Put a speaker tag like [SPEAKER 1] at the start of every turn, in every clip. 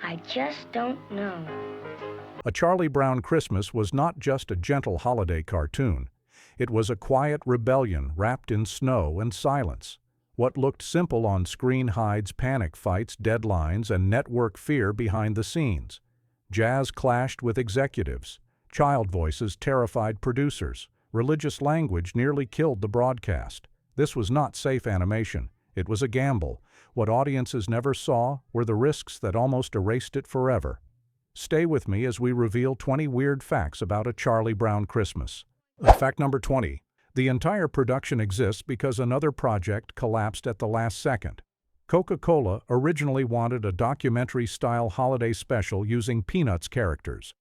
[SPEAKER 1] I just don't know.
[SPEAKER 2] A Charlie Brown Christmas was not just a gentle holiday cartoon. It was a quiet rebellion wrapped in snow and silence. What looked simple on screen hides panic fights, deadlines, and network fear behind the scenes. Jazz clashed with executives. Child voices terrified producers. Religious language nearly killed the broadcast. This was not safe animation. It was a gamble. What audiences never saw were the risks that almost erased it forever. Stay with me as we reveal 20 weird facts about A Charlie Brown Christmas. Fact number 20. The entire production exists because another project collapsed at the last second. Coca-Cola originally wanted a documentary-style holiday special using Peanuts characters.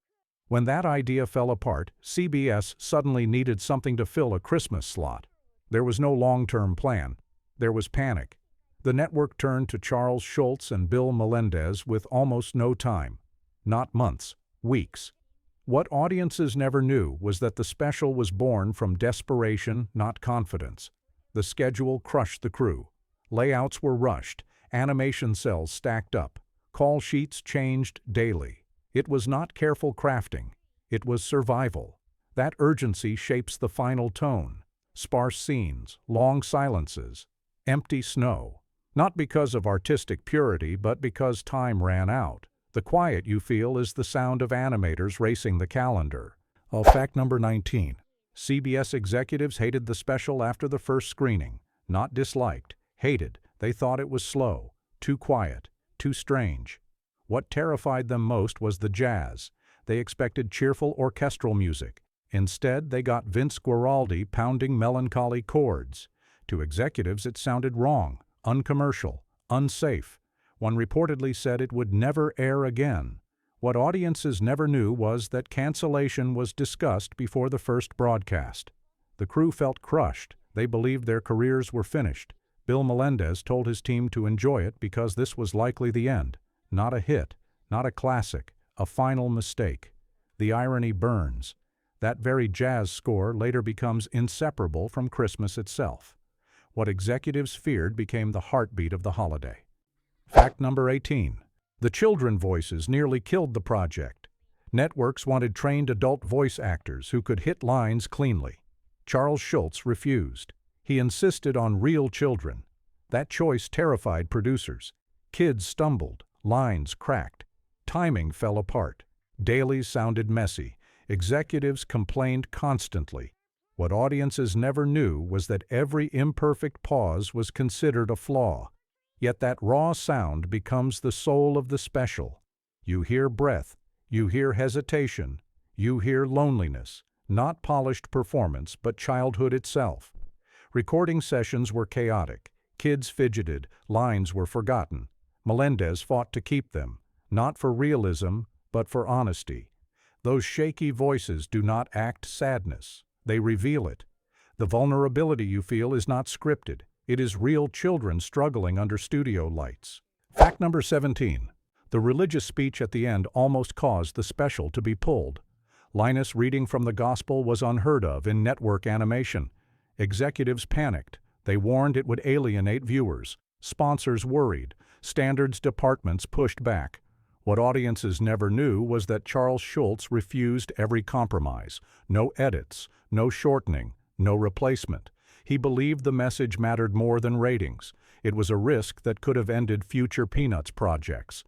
[SPEAKER 2] When that idea fell apart, CBS suddenly needed something to fill a Christmas slot. There was no long-term plan. There was panic. The network turned to Charles Schulz and Bill Melendez with almost no time. Not months, weeks. What audiences never knew was that the special was born from desperation, not confidence. The schedule crushed the crew. Layouts were rushed, animation cells stacked up, call sheets changed daily. It was not careful crafting. It was survival. That urgency shapes the final tone. Sparse scenes, long silences, empty snow. Not because of artistic purity, but because time ran out. The quiet you feel is the sound of animators racing the calendar. Fact number 19. CBS executives hated the special after the first screening. Not disliked, hated. They thought it was slow, too quiet, too strange. What terrified them most was the jazz. They expected cheerful orchestral music. Instead, they got Vince Guaraldi pounding melancholy chords. To executives, it sounded wrong, uncommercial, unsafe. One reportedly said it would never air again. What audiences never knew was that cancellation was discussed before the first broadcast. The crew felt crushed. They believed their careers were finished. Bill Melendez told his team to enjoy it because this was likely the end. Not a hit, not a classic, a final mistake. The irony burns. That very jazz score later becomes inseparable from Christmas itself. What executives feared became the heartbeat of the holiday. Fact number 18. The children voices nearly killed the project. Networks wanted trained adult voice actors who could hit lines cleanly. Charles Schulz refused. He insisted on real children. That choice terrified producers. Kids stumbled, lines cracked, timing fell apart. Dailies sounded messy. Executives complained constantly. What audiences never knew was that every imperfect pause was considered a flaw. Yet that raw sound becomes the soul of the special. You hear breath, you hear hesitation, you hear loneliness, not polished performance but childhood itself. Recording sessions were chaotic. Kids fidgeted, lines were forgotten. Melendez fought to keep them, not for realism, but for honesty. Those shaky voices do not act sadness. They reveal it. The vulnerability you feel is not scripted. It is real children struggling under studio lights. Fact number 17. The religious speech at the end almost caused the special to be pulled. Linus reading from the gospel was unheard of in network animation. Executives panicked. They warned it would alienate viewers. Sponsors worried. Standards departments pushed back. What audiences never knew was that Charles Schulz refused every compromise. No edits, no shortening, no replacement. He believed the message mattered more than ratings. It was a risk that could have ended future Peanuts projects.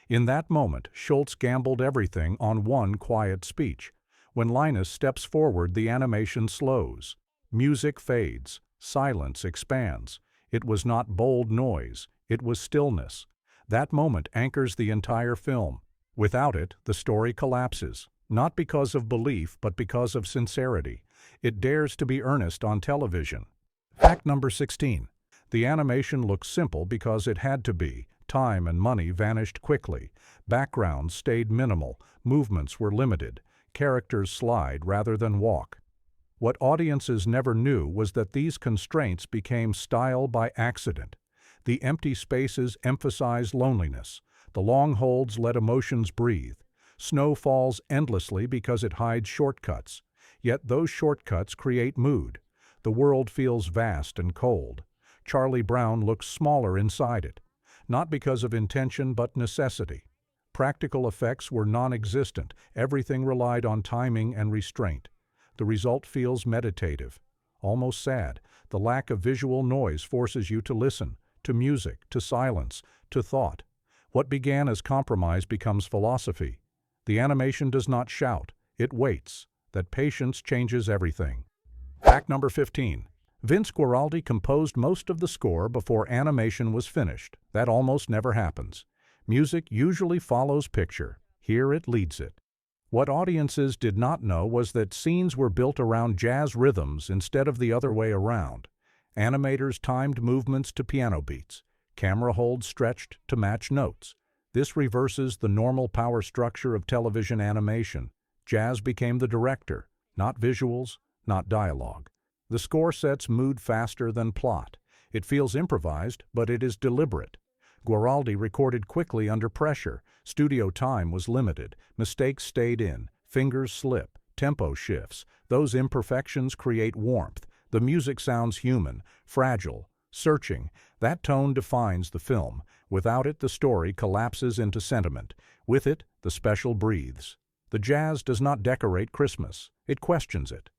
[SPEAKER 2] In that moment, Schulz gambled everything on one quiet speech. When Linus steps forward, the animation slows. Music fades. Silence expands. It was not bold noise. It was stillness. That moment anchors the entire film. Without it, the story collapses. Not because of belief, but because of sincerity. It dares to be earnest on television. Fact number 16. The animation looks simple because it had to be. Time and money vanished quickly. Backgrounds stayed minimal. Movements were limited. Characters slide rather than walk. What audiences never knew was that these constraints became style by accident. The empty spaces emphasize loneliness. The long holds let emotions breathe. Snow falls endlessly because it hides shortcuts. Yet those shortcuts create mood. The world feels vast and cold. Charlie Brown looks smaller inside it. Not because of intention but necessity. Practical effects were non-existent. Everything relied on timing and restraint. The result feels meditative, almost sad. The lack of visual noise forces you to listen, to music, to silence, to thought. What began as compromise becomes philosophy. The animation does not shout, it waits. That patience changes everything. Fact number 15. Vince Guaraldi composed most of the score before animation was finished. That almost never happens. Music usually follows picture. Here it leads it. What audiences did not know was that scenes were built around jazz rhythms instead of the other way around. Animators timed movements to piano beats. Camera holds stretched to match notes. This reverses the normal power structure of television animation. Jazz became the director, not visuals, not dialogue. The score sets mood faster than plot. It feels improvised, but it is deliberate. Guaraldi recorded quickly under pressure. Studio time was limited. Mistakes stayed in. Fingers slip. Tempo shifts. Those imperfections create warmth. The music sounds human, fragile, searching. That tone defines the film. Without it, the story collapses into sentiment. With it, the special breathes. The jazz does not decorate Christmas. It questions it.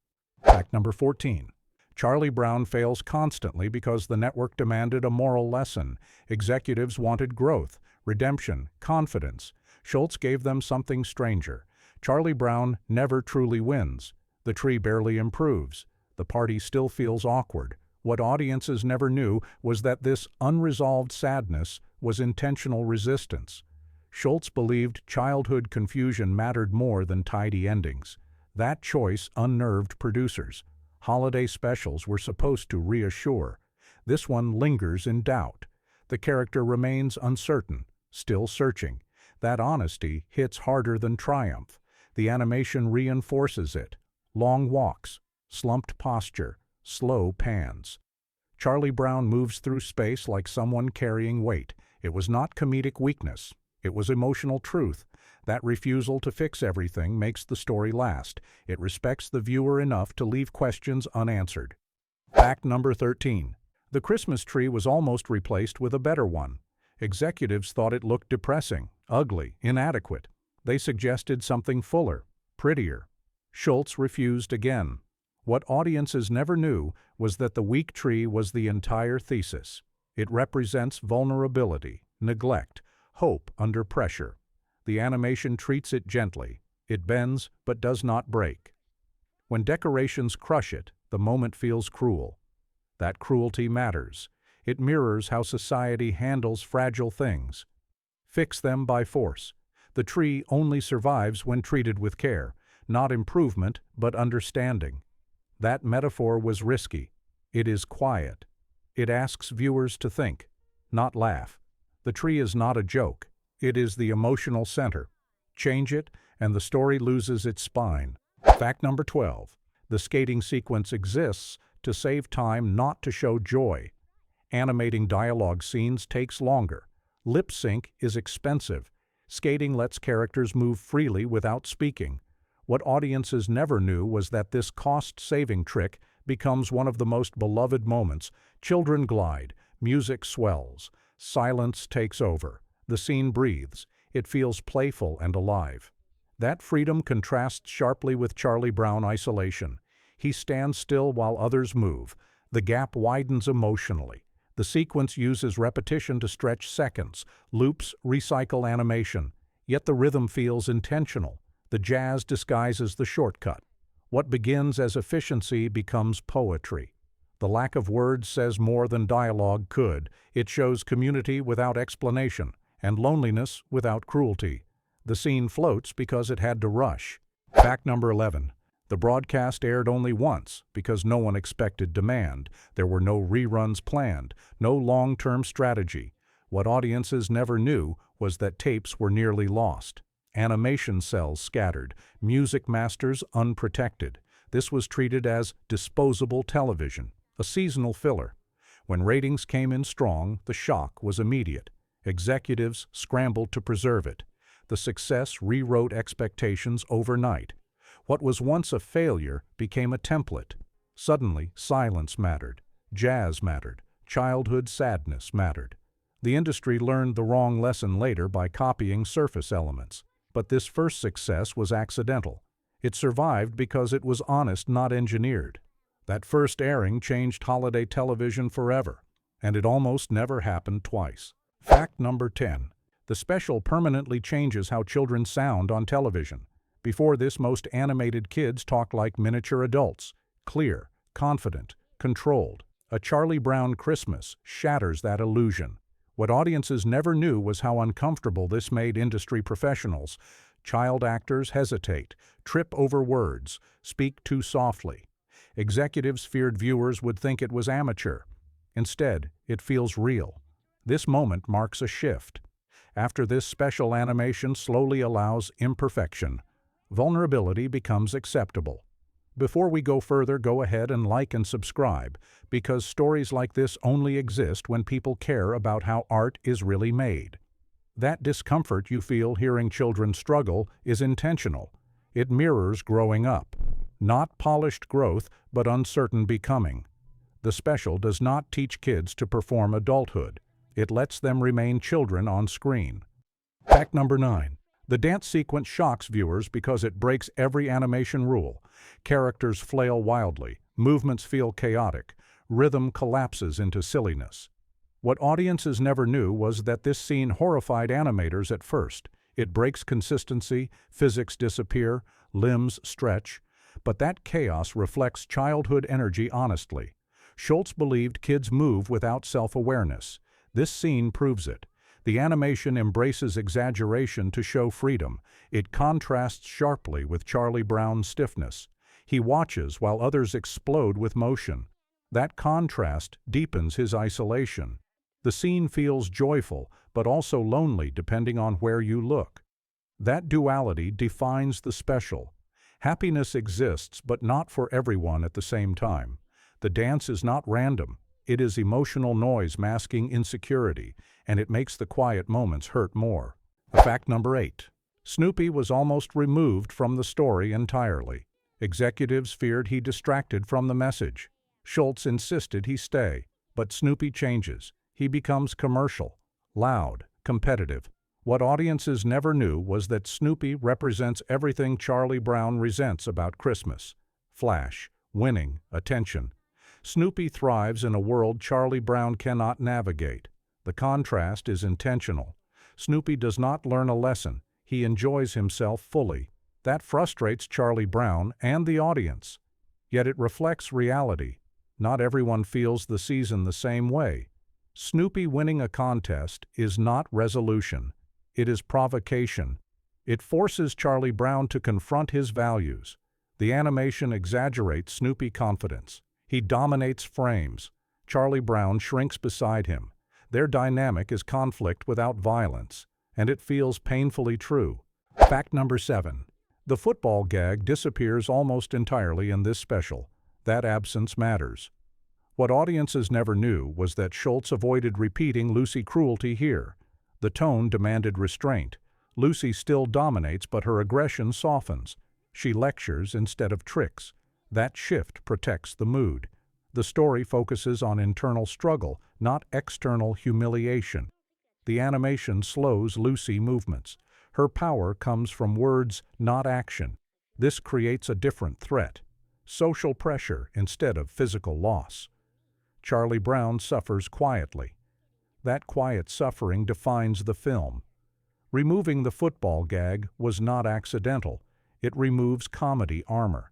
[SPEAKER 2] Fact number 14. Charlie Brown fails constantly because the network demanded a moral lesson. Executives wanted growth, redemption, confidence. Schultz gave them something stranger. Charlie Brown never truly wins. The tree barely improves. The party still feels awkward. What audiences never knew was that this unresolved sadness was intentional resistance. Schultz believed childhood confusion mattered more than tidy endings. That choice unnerved producers. Holiday specials were supposed to reassure. This one lingers in doubt. The character remains uncertain, still searching. That honesty hits harder than triumph. The animation reinforces it. Long walks, slumped posture, slow pans. Charlie Brown moves through space like someone carrying weight. It was not comedic weakness. It was emotional truth. That refusal to fix everything makes the story last. It respects the viewer enough to leave questions unanswered. Fact number 13. The Christmas tree was almost replaced with a better one. Executives thought it looked depressing, ugly, inadequate. They suggested something fuller, prettier. Schultz refused again. What audiences never knew was that the weak tree was the entire thesis. It represents vulnerability, neglect, hope under pressure. The animation treats it gently. It bends but does not break. When decorations crush it, the moment feels cruel. That cruelty matters. It mirrors how society handles fragile things. Fix them by force. The tree only survives when treated with care, not improvement but understanding. That metaphor was risky. It is quiet. It asks viewers to think, not laugh. The tree is not a joke. It is the emotional center. Change it, and the story loses its spine. Fact number 12. The skating sequence exists to save time, not to show joy. Animating dialogue scenes takes longer. Lip sync is expensive. Skating lets characters move freely without speaking. What audiences never knew was that this cost-saving trick becomes one of the most beloved moments. Children glide, music swells, silence takes over. The scene breathes. It feels playful and alive. That freedom contrasts sharply with Charlie Brown isolation. He stands still while others move. The gap widens emotionally. The sequence uses repetition to stretch seconds. Loops recycle animation. Yet the rhythm feels intentional. The jazz disguises the shortcut. What begins as efficiency becomes poetry. The lack of words says more than dialogue could. It shows community without explanation, and loneliness without cruelty. The scene floats because it had to rush. Fact number 11. The broadcast aired only once because no one expected demand. There were no reruns planned, no long-term strategy. What audiences never knew was that tapes were nearly lost. Animation cells scattered, music masters unprotected. This was treated as disposable television, a seasonal filler. When ratings came in strong, the shock was immediate. Executives scrambled to preserve it. The success rewrote expectations overnight. What was once a failure became a template. Suddenly, silence mattered, jazz mattered, childhood sadness mattered. The industry learned the wrong lesson later by copying surface elements. But this first success was accidental. It survived because it was honest, not engineered. That first airing changed holiday television forever, and it almost never happened twice. Fact number 10. The special permanently changes how children sound on television. Before this, most animated kids talk like miniature adults, clear, confident, controlled. A Charlie Brown Christmas shatters that illusion. What audiences never knew was how uncomfortable this made industry professionals. Child actors hesitate, trip over words, speak too softly. Executives feared viewers would think it was amateur. Instead, it feels real. This moment marks a shift. After this, special animation slowly allows imperfection. Vulnerability becomes acceptable. Before we go further, go ahead and like and subscribe, because stories like this only exist when people care about how art is really made. That discomfort you feel hearing children struggle is intentional. It mirrors growing up. Not polished growth, but uncertain becoming. The special does not teach kids to perform adulthood. It lets them remain children on screen. Fact number 9. The dance sequence shocks viewers because it breaks every animation rule. Characters flail wildly, movements feel chaotic, rhythm collapses into silliness. What audiences never knew was that this scene horrified animators at first. It breaks consistency, physics disappear, limbs stretch. But that chaos reflects childhood energy honestly. Schultz believed kids move without self-awareness. This scene proves it. The animation embraces exaggeration to show freedom. It contrasts sharply with Charlie Brown's stiffness. He watches while others explode with motion. That contrast deepens his isolation. The scene feels joyful, but also lonely depending on where you look. That duality defines the special. Happiness exists, but not for everyone at the same time. The dance is not random. It is emotional noise masking insecurity, and it makes the quiet moments hurt more. Fact number 8. Snoopy was almost removed from the story entirely. Executives feared he distracted from the message. Schultz insisted he stay, but Snoopy changes. He becomes commercial, loud, competitive. What audiences never knew was that Snoopy represents everything Charlie Brown resents about Christmas. Flash, winning, attention. Snoopy thrives in a world Charlie Brown cannot navigate. The contrast is intentional. Snoopy does not learn a lesson. He enjoys himself fully. That frustrates Charlie Brown and the audience. Yet it reflects reality. Not everyone feels the season the same way. Snoopy winning a contest is not resolution. It is provocation. It forces Charlie Brown to confront his values. The animation exaggerates Snoopy confidence. He dominates frames. Charlie Brown shrinks beside him. Their dynamic is conflict without violence, and it feels painfully true. Fact number 7. The football gag disappears almost entirely in this special. That absence matters. What audiences never knew was that Schultz avoided repeating Lucy cruelty here. The tone demanded restraint. Lucy still dominates, but her aggression softens. She lectures instead of tricks. That shift protects the mood. The story focuses on internal struggle, not external humiliation. The animation slows Lucy's movements. Her power comes from words, not action. This creates a different threat. Social pressure instead of physical loss. Charlie Brown suffers quietly. That quiet suffering defines the film. Removing the football gag was not accidental. It removes comedy armor.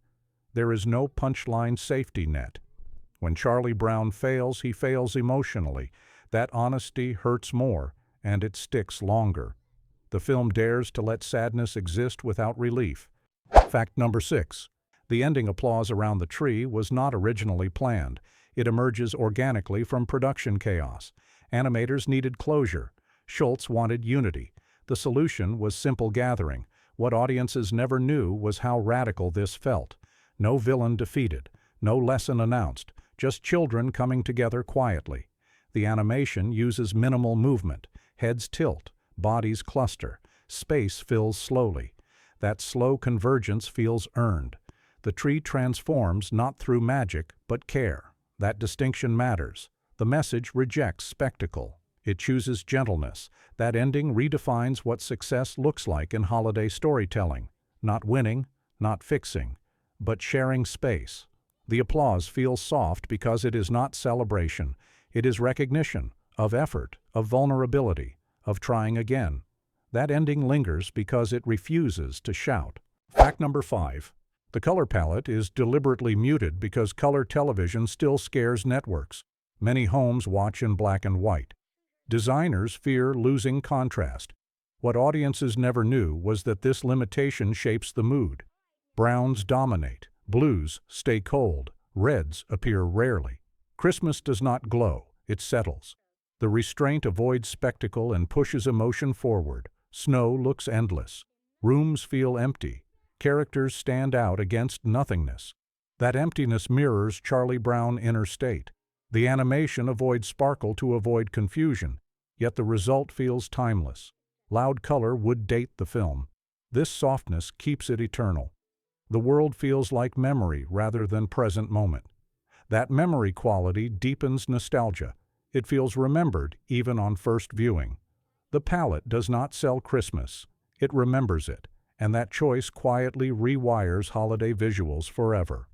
[SPEAKER 2] There is no punchline safety net. When Charlie Brown fails, he fails emotionally. That honesty hurts more, and it sticks longer. The film dares to let sadness exist without relief. Fact number 6. The ending applause around the tree was not originally planned. It emerges organically from production chaos. Animators needed closure. Schultz wanted unity. The solution was simple gathering. What audiences never knew was how radical this felt. No villain defeated, no lesson announced, just children coming together quietly. The animation uses minimal movement. Heads tilt, bodies cluster, space fills slowly. That slow convergence feels earned. The tree transforms not through magic, but care. That distinction matters. The message rejects spectacle. It chooses gentleness. That ending redefines what success looks like in holiday storytelling. Not winning, not fixing, but sharing space. The applause feels soft because it is not celebration. It is recognition of effort, of vulnerability, of trying again. That ending lingers because it refuses to shout. Fact number 5. The color palette is deliberately muted because color television still scares networks. Many homes watch in black and white. Designers fear losing contrast. What audiences never knew was that this limitation shapes the mood. Browns dominate, blues stay cold, reds appear rarely. Christmas does not glow, it settles. The restraint avoids spectacle and pushes emotion forward. Snow looks endless. Rooms feel empty. Characters stand out against nothingness. That emptiness mirrors Charlie Brown inner state. The animation avoids sparkle to avoid confusion, yet the result feels timeless. Loud color would date the film. This softness keeps it eternal. The world feels like memory rather than present moment. That memory quality deepens nostalgia. It feels remembered even on first viewing. The palette does not sell Christmas. It remembers it, and that choice quietly rewires holiday visuals forever.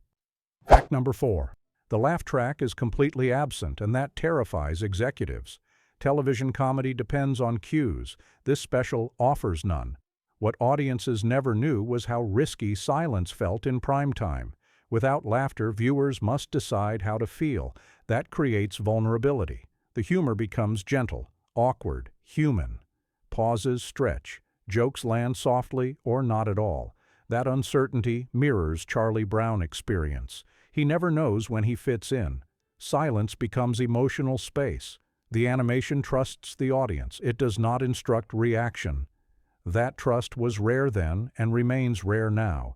[SPEAKER 2] Fact number 4. The laugh track is completely absent, and that terrifies executives. Television comedy depends on cues. This special offers none. What audiences never knew was how risky silence felt in prime time. Without laughter, viewers must decide how to feel. That creates vulnerability. The humor becomes gentle, awkward, human. Pauses stretch. Jokes land softly or not at all. That uncertainty mirrors Charlie Brown experience. He never knows when he fits in. Silence becomes emotional space. The animation trusts the audience. It does not instruct reaction. That trust was rare then and remains rare now.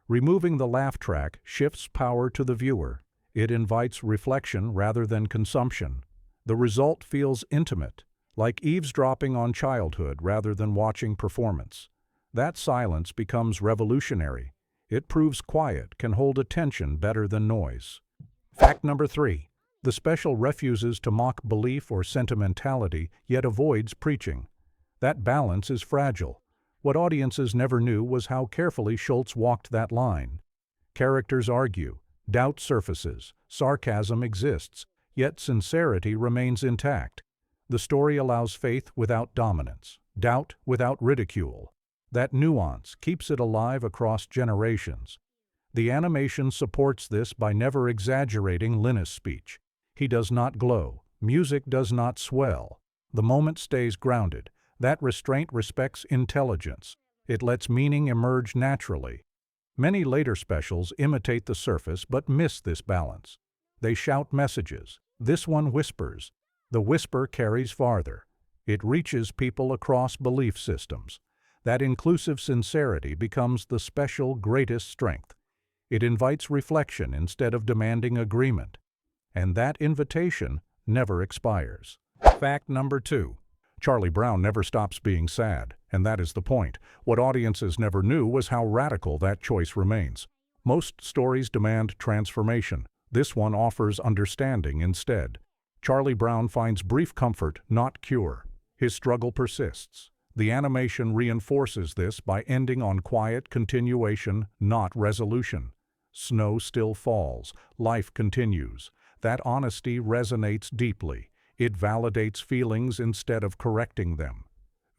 [SPEAKER 2] Removing the laugh track shifts power to the viewer. It invites reflection rather than consumption. The result feels intimate, like eavesdropping on childhood rather than watching performance. That silence becomes revolutionary. It proves quiet can hold attention better than noise. Fact number 3. The special refuses to mock belief or sentimentality, yet avoids preaching. That balance is fragile. What audiences never knew was how carefully Schultz walked that line. Characters argue, doubt surfaces, sarcasm exists, yet sincerity remains intact. The story allows faith without dominance, doubt without ridicule. That nuance keeps it alive across generations. The animation supports this by never exaggerating Linus' speech. He does not glow. Music does not swell. The moment stays grounded. That restraint respects intelligence. It lets meaning emerge naturally. Many later specials imitate the surface but miss this balance. They shout messages. This one whispers. The whisper carries farther. It reaches people across belief systems. That inclusive sincerity becomes the special greatest strength. It invites reflection instead of demanding agreement. And that invitation never expires. Fact number 2. Charlie Brown never stops being sad, and that is the point. What audiences never knew was how radical that choice remains. Most stories demand transformation. This one offers understanding instead. Charlie Brown finds brief comfort, not cure. His struggle persists. The animation reinforces this by ending on quiet continuation, not resolution. Snow still falls. Life continues. That honesty resonates deeply. It validates feelings instead of correcting them.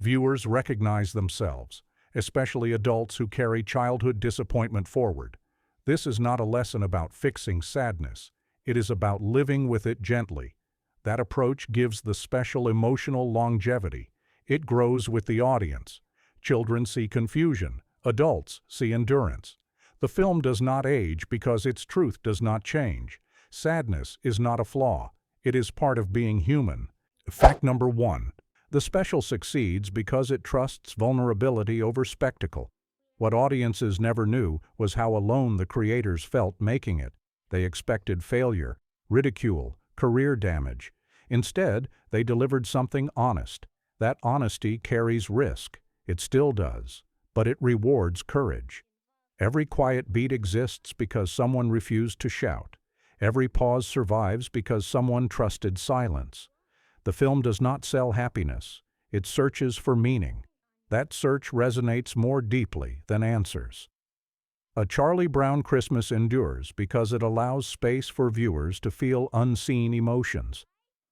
[SPEAKER 2] Viewers recognize themselves, especially adults who carry childhood disappointment forward. This is not a lesson about fixing sadness. It is about living with it gently. That approach gives the special emotional longevity. It grows with the audience. Children see confusion. Adults see endurance. The film does not age because its truth does not change. Sadness is not a flaw. It is part of being human. Fact number 1. The special succeeds because it trusts vulnerability over spectacle. What audiences never knew was how alone the creators felt making it. They expected failure, ridicule, career damage. Instead, they delivered something honest. That honesty carries risk. It still does. But it rewards courage. Every quiet beat exists because someone refused to shout. Every pause survives because someone trusted silence. The film does not sell happiness. It searches for meaning. That search resonates more deeply than answers. A Charlie Brown Christmas endures because it allows space for viewers to feel unseen emotions.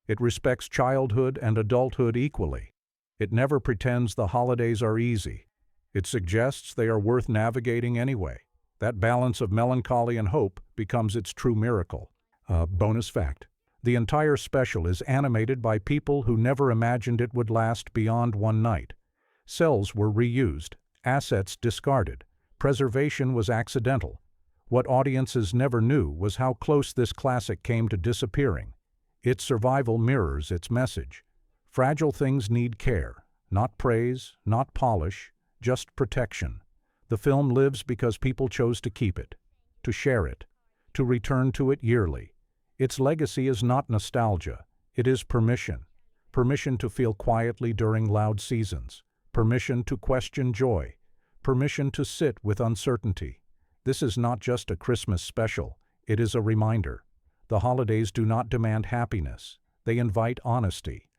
[SPEAKER 2] It respects childhood and adulthood equally. It never pretends the holidays are easy. It suggests they are worth navigating anyway. That balance of melancholy and hope becomes its true miracle. Bonus fact: the entire special is animated by people who never imagined it would last beyond one night. Cells were reused, assets discarded. Preservation was accidental. What audiences never knew was how close this classic came to disappearing. Its survival mirrors its message. Fragile things need care, not praise, not polish, just protection. The film lives because people chose to keep it, to share it, to return to it yearly. Its legacy is not nostalgia, it is permission. Permission to feel quietly during loud seasons. Permission to question joy. Permission to sit with uncertainty. This is not just a Christmas special, it is a reminder. The holidays do not demand happiness, they invite honesty.